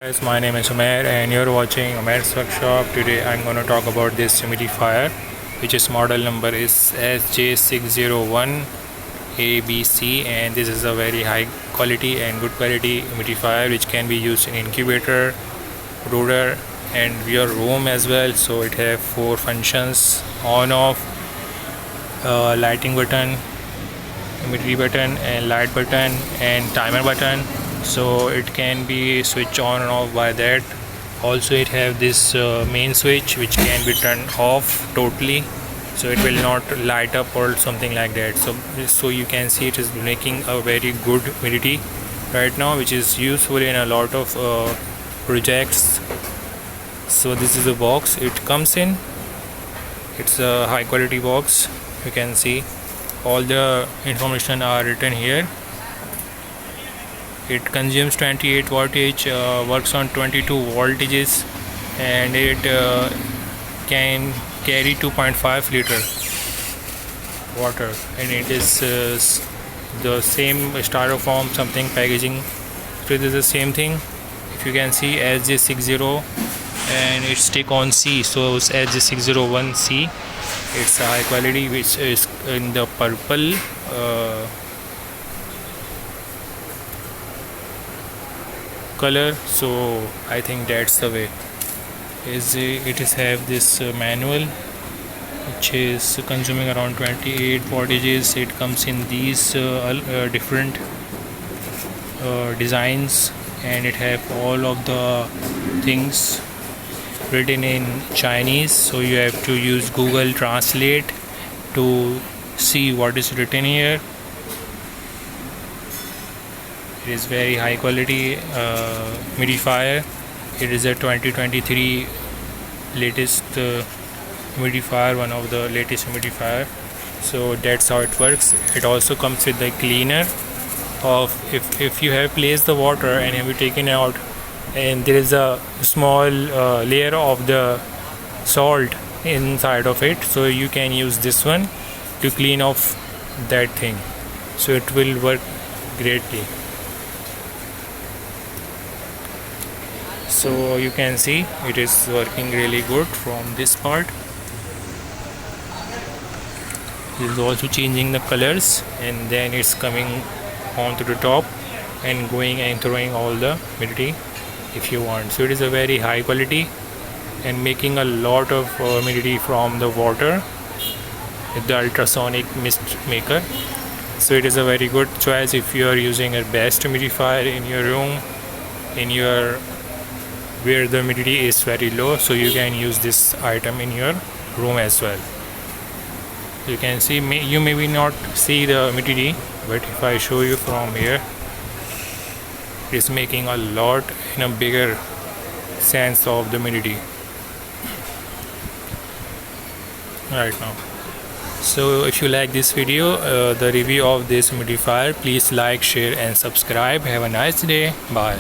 Guys, my name is Umair and you're watching Umair's Workshop. Today I'm going to talk about this humidifier, which is model number is SJ601 ABC, and this is a very high quality and good quality humidifier which can be used in incubator, brooder and your room as well. So it have 4 functions: on off, lighting button, humidity button and light button and timer button. So it can be switched on and off by that. Also it have this main switch which can be turned off totally, so it will not light up or something like that. So you can see it is making a very good humidity right now, which is useful in a lot of projects. So this is the box it comes in. It's a high quality box. You can see all the information are written here. It consumes 28 wattage, works on 22 voltages, and it can carry 2.5 liter water, and it is the same styrofoam something packaging. So it is the same thing. If you can see SJ60, and it's stick on C, so it's SJ601C. It's a high quality, which is in the purple color. So I think that's the way. It is have this manual which is consuming around 28 wattages. It comes in these different designs, and it have all of the things written in Chinese, so you have to use Google Translate to see what is written here. It is very high quality humidifier. It is a 2023 latest humidifier, one of the latest humidifier. So that's how it works. It also comes with the cleaner of if you have placed the water and have you taken out, and there is a small layer of the salt inside of it, so you can use this one to clean off that thing. So it will work greatly. So you can see it is working really good from this part. It is also changing the colors, and then it's coming on to the top and going and throwing all the humidity if you want. So it is a very high quality and making a lot of humidity from the water with the ultrasonic mist maker. So it is a very good choice if you are using a best humidifier in your room, in your where the humidity is very low. So you can use this item in your room as well. You can see, you maybe not see the humidity, but if I show you from here, it is making a lot in a bigger sense of the humidity right now. So if you like this video, the review of this humidifier, please like, share and subscribe. Have a nice day. Bye.